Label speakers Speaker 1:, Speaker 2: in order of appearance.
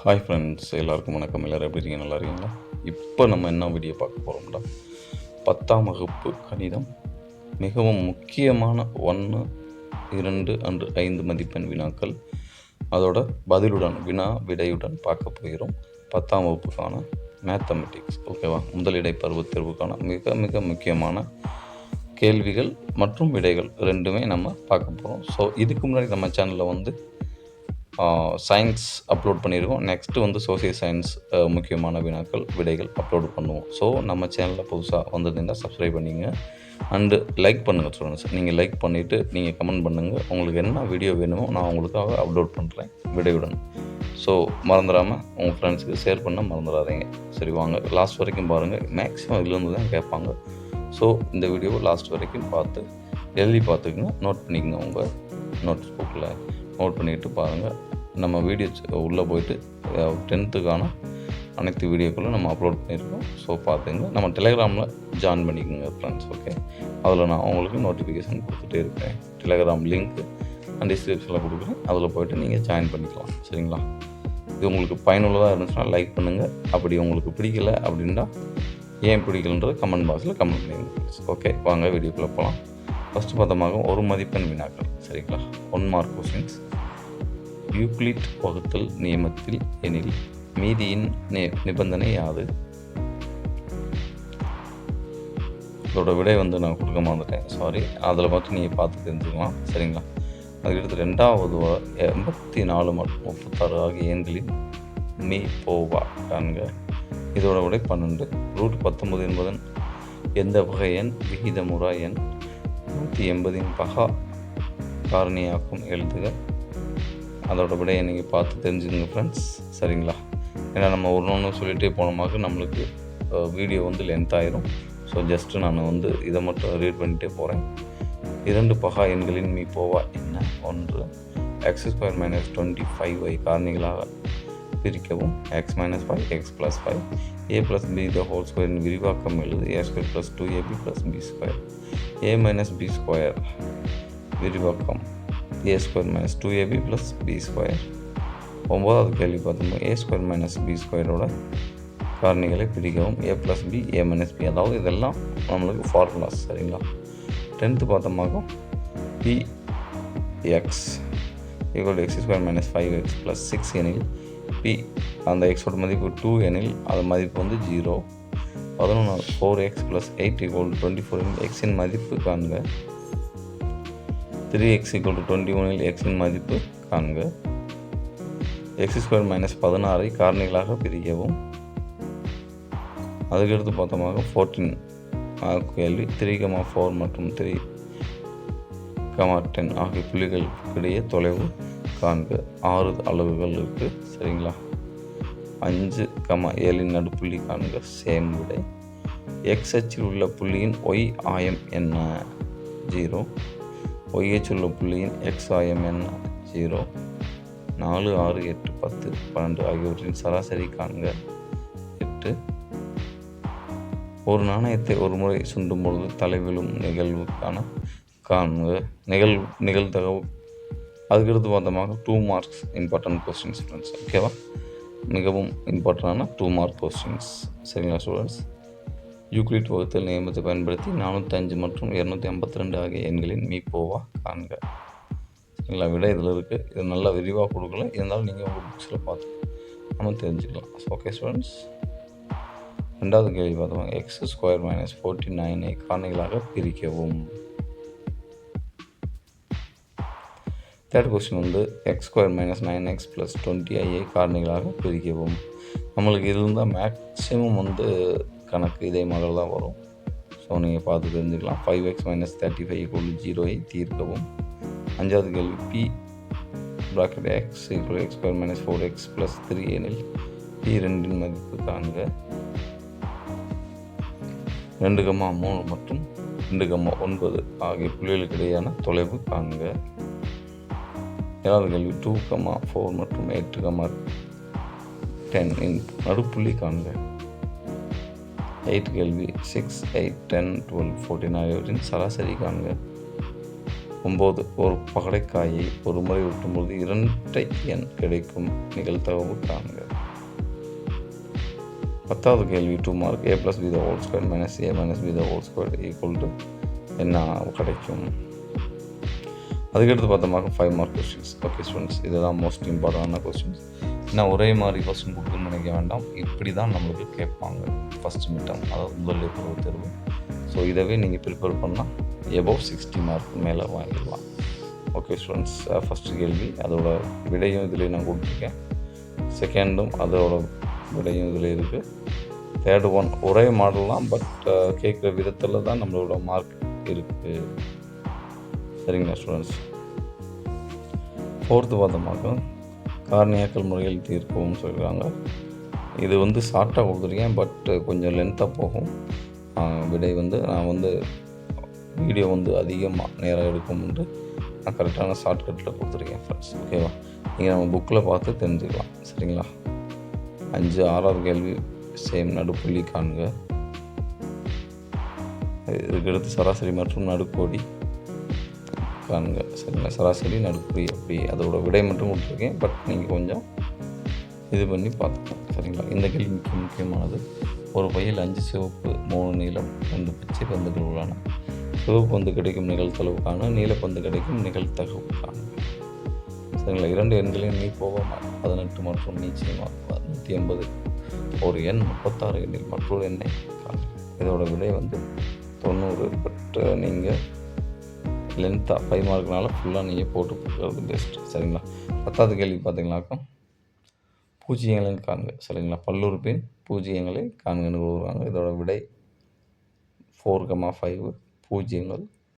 Speaker 1: Hi friends, எல்லாருக்கும் வணக்கம். எல்லோரும் எப்படி இருக்கீங்க? நல்லா இருக்கீங்களா? இப்போ நம்ம என்ன வீடியோ பார்க்க போகிறோம்னா 10ஆம் வகுப்பு கணிதம் மிகவும் முக்கியமான 1, 2 அன்று 5 மதிப்பெண் வினாக்கள், அதோட பதிலுடன் விடையுடன் பார்க்க போகிறோம். 10ஆம் வகுப்புக்கான மேத்தமெட்டிக்ஸ், ஓகேவா? முதலிடை பருவத் தேர்வுக்கான மிக மிக முக்கியமான கேள்விகள் மற்றும் விடைகள் ரெண்டுமே நம்ம பார்க்க போகிறோம். ஸோ இதுக்கு முன்னாடி நம்ம சேனலில் சயின்ஸ் அப்லோட் பண்ணியிருக்கோம். நெக்ஸ்ட்டு சோசியல் சயின்ஸ் முக்கியமான விடைகள் அப்லோட் பண்ணுவோம். ஸோ நம்ம சேனலில் புதுசாக வந்ததுன்னா சப்ஸ்கிரைப் பண்ணிங்க அண்டு லைக் பண்ணுங்கள் ஸ்டூடெண்ட்ஸ். நீங்கள் லைக் பண்ணிவிட்டு நீங்கள் கமெண்ட் பண்ணுங்கள். உங்களுக்கு என்ன வீடியோ வேணுமோ நான் உங்களுக்காக அப்லோட் பண்ணுறேன் விடையுடன். ஸோ மறந்துடாமல் உங்கள் ஃப்ரெண்ட்ஸுக்கு ஷேர் பண்ண மறந்துடாதீங்க. சரி, வாங்க லாஸ்ட் வரைக்கும் பாருங்கள். மேக்ஸிமம் இதுலேருந்து தான் கேட்பாங்க. ஸோ இந்த வீடியோவை லாஸ்ட் வரைக்கும் பார்த்து எழுதி பார்த்துக்குங்க, நோட் பண்ணிக்கங்க. உங்கள் நோட்ஸ் புக்கில் நோட் பண்ணிவிட்டு பாருங்கள். நம்ம வீடியோ உள்ளே போய்ட்டு 10th அனைத்து வீடியோக்களும் நம்ம அப்லோட் பண்ணியிருக்கோம். ஸோ பார்த்துங்க. நம்ம டெலிகிராமில் ஜாயின் பண்ணிக்கோங்க ஃப்ரெண்ட்ஸ், ஓகே? அதில் நான் உங்களுக்கு நோட்டிஃபிகேஷன் கொடுத்துட்டே இருக்கேன். டெலிகிராம் லிங்க் அண்ட் டிஸ்கிரிப்ஷனில் கொடுக்குறேன். அதில் போய்ட்டு நீங்கள் ஜாயின் பண்ணிக்கலாம், சரிங்களா? இது உங்களுக்கு பயனுள்ளதாக இருந்துச்சுன்னா லைக் பண்ணுங்கள். அப்படி உங்களுக்கு பிடிக்கல அப்படின்னா ஏன் பிடிக்கலன்றது கமெண்ட் பாக்ஸில் கமெண்ட் பண்ணிடுங்க. ஓகே, வாங்க வீடியோக்குள்ளே போகலாம். ஃபஸ்ட்டு பார்த்தமாக 1 மதிப்பெண் வினாக்கள், சரிங்களா? 1 மார்க் கொஸ்டின்ஸ். யூக்ளிட் வகுத்தல் நியமத்தில் எனில் மீதியின் நிபந்தனை யாது? இதோட விடை நான் கொடுக்க மறந்துட்டேன், சாரி. அதில் மட்டும் நீங்கள் பார்த்து தெரிஞ்சுக்கலாம், சரிங்களா? அதுக்கடுத்து 2வது 84 மற்றும் 36 ஆகிய எண்களின் மீ போவா காண்க. இதோட விடை 12. √19 என்பதன் எந்த வகை எண்? விகிதமுறா எண். 180 பகா காரணியாக்கும் எழுதுக. அதோட விடையை நீங்கள் பார்த்து தெரிஞ்சுக்கங்க ஃப்ரெண்ட்ஸ், சரிங்களா? ஏன்னா நம்ம ஒன்று சொல்லிகிட்டே போனோமாக நம்மளுக்கு வீடியோ லென்த் ஆயிரும். ஸோ ஜஸ்ட்டு நான் இதை மட்டும் ரீட் பண்ணிகிட்டே போகிறேன். 2 பகா எண்களின் மீ போவா என்ன? 1, x² - 25y காரணிகளாக பிரிக்கவும். x - 5 x + 5 a + b ² விரிவாக்கம் எழுது. a² + 2ab + b². a - b² விரிவாக்கம் a² - 2ab + b². 9வது கேள்வி பார்த்தோம்னா a² - b² காரணிகளை பிரிக்கவும். a + b a - b, அதாவது இதெல்லாம் நம்மளுக்கு ஃபார்முலாஸ், சரிங்களா? 10th பார்த்தோமாக px = x² - 5x + 6 எனில் p அந்த xோட மதிப்பு 2 எனில் அது மதிப்பு 0. 11 4x + 8 = 24 எனில் x-இன் மதிப்பு காண்க. 3x = 21 x இன் மதிப்பு காண்க. x² - 16 காரணிகளாக பிரிக்கவும். அதுக்கடுத்து பார்த்தோமாக 14 கேள்வி. 3, 4 மற்றும் 3, 10 ஆகிய புள்ளிகளுக்கு இடையே தொலைவு காண்க. 6 அளவுகள் இருக்குது, சரிங்களா? 5, 7 நடுப்புள்ளி காண்க. சேம் விடை. x அச்சில் உள்ள புள்ளியின் y ஆயம் என்ன? 0. y அச்சில் உள்ள புள்ளியின் x ஆயம் என்ன? 0. 4, 6, 8, 10, 12 ஆகியவற்றின் சராசரி காண்க. 8. ஒரு நாணயத்தை ஒரு முறை சுண்டும் பொழுது தலைவிழும் நிகழ்வுக்கான காண்க. நிகழ்தகவு. அதுக்கடுத்து பார்த்தோமாக 2 மார்க்ஸ் இம்பார்ட்டன்ட் கொஸ்டின்ஸ் ஃப்ரெண்ட்ஸ், ஓகேவா? மிகவும் இம்பார்ட்டண்டான 2 மார்க் கொஸ்டின்ஸ், சரிங்களா ஸ்டூடெண்ட்ஸ்? யூக்ளிட் வகுத்தல் நியமத்தை பயன்படுத்தி 405 மற்றும் 252 ஆகிய எண்களின் மீ போவா காண்க. சரிங்களா? விடை இதில் இருக்குது. இது நல்லா விரிவாக கொடுக்கல, இருந்தாலும் நீங்கள் உங்கள் புக்ஸில் பார்த்து நம்ம தெரிஞ்சுக்கலாம். ஓகே ஸ்டூடெண்ட்ஸ், 2வது கேள்வி பார்த்தோம். x² - 49 காரணிகளாக பிரிக்கவும். 3rd question x² - 9x + 20i காரணிகளாக பிரிக்கவும். நம்மளுக்கு இது இருந்தால் மேக்ஸிமம் கணக்கு இதே மாதிரி தான் வரும். ஸோ நீங்கள் பார்த்து தெரிஞ்சுக்கலாம். 5x - 35 = 0ஐ தீர்க்கவும். 5வது கேள்வி. p (x = x² - 4x + 3 எனில் p2 மதிப்பு காண்க. 2, 3 மற்றும் 2, 9 ஆகிய புள்ளிகளுக்கு இடையேயான தொலைவு காண்க. 7வது கேள்வி. 2, 4 மற்றும் 8, 10 இன் நடுப்புள்ளி காண்க. 8 கேள்வி. 6, 8, 10, 12, 14 ஆகியவற்றின் சராசரி காண்க. 9 ஒரு பகடைக்காயை ஒரு முறை வெட்டும்போது இரட்டை எண் கிடைக்கும் நிகழ்தகவு காண்க. 10வது கேள்வி 2 mark. a + b the whole square minus a minus b the whole square equal to என்ன கிடைக்கும்? அதுக்கடுத்து பார்த்தோம்னாக்கா 5 மார்க் கொஸ்டின்ஸ். ஓகே ஸ்டூடெண்ட்ஸ், இதுதான் மோஸ்ட் இம்பார்ட்டண்டான கொஸ்டின்ஸ். ஏன்னா ஒரே மாதிரி கொஸ்டின் கொடுக்குன்னு நினைக்க வேண்டாம். இப்படி தான் நம்மளுக்கு கேட்பாங்க ஃபஸ்ட் மிட்டம், அதாவது முதல் தேர்வு. ஸோ இதவே நீங்கள் ப்ரிப்பேர் பண்ணால் எபோவ் 60 மார்க் மேலே வாங்கிடலாம். ஓகே ஸ்டூடெண்ட்ஸ், ஃபஸ்ட்டு கேள்வி அதோட விடையும் இதில் நான் கொடுத்துருக்கேன். செகண்டும் அதோட விடையும் இதில் இருக்குது. தேர்டு ஒன் ஒரே மாடல் தான், பட் கேட்குற விதத்தில் தான் நம்மளோட மார்க் இருக்குது. சரிங்களா ஸ்டூடெண்ட்ஸ்? ஃபோர்த்து பார்த்தோம்னாக்கா காரணியாக்கல் முறையில் தீர்க்கவும் சொல்கிறாங்க. இது வந்து ஷார்ட்டாக கொடுத்துருக்கேன், பட் கொஞ்சம் லென்த்தாக போகும். விடை வந்து நான் வந்து வீடியோ வந்து அதிகமாக நேரம் எடுக்கும்ன்ட்டு நான் கரெக்டான ஷார்ட்கட்டில் கொடுத்துருக்கேன் ஃப்ரெண்ட்ஸ். ஓகேவா? நீங்கள் நம்ம புக்கில் பார்த்து தெரிஞ்சுக்கலாம். சரிங்களா? 5 6வது கேள்வி சேம் நடுப்புள்ளி காண்க. இதுக்கடுத்து சராசரி மற்றும் நடுக்கோடி காண்க. சரிங்களா? சராசரி நடுக்குறி அப்படி அதோட விடை மட்டும் கொடுத்துருக்கேன், பட் நீங்கள் கொஞ்சம் இது பண்ணி பார்த்துக்கலாம். சரிங்களா? இந்த கேள்வி முக்கியமானது. ஒரு பையில் 5 சிவப்பு 3 நீளம் 2 பச்சை பந்துகள் உள்ளன. சிவப்பு பந்து கிடைக்கும் நிகழ்தகவுக்கான, நீலப்பந்து கிடைக்கும் நிகழ்தகவுக்கான. சரிங்களா? 2 எண்களையும் நீ போகாம 18 மற்றும் நிச்சயமாக 180 ஒரு எண் 36 எண்ணில் மற்றொரு எண்ணை காண்க. இதோட விடை வந்து 90. பட் நீங்கள் லென்த்தாக 5 மார்க்னால ஃபுல்லாக நீங்கள் போட்டு போகிறது பெஸ்ட்டு. சரிங்களா? 10வது கேள்வி பார்த்தீங்கன்னாக்கா பூஜ்ஜியங்களை காண்க. சரிங்களா? பல்லுறுப்பின் பூஜ்ஜியங்களை காண்கன்னு கொடுக்குறாங்க. இதோட விடை 4,5 பூஜ்ஜியங்கள்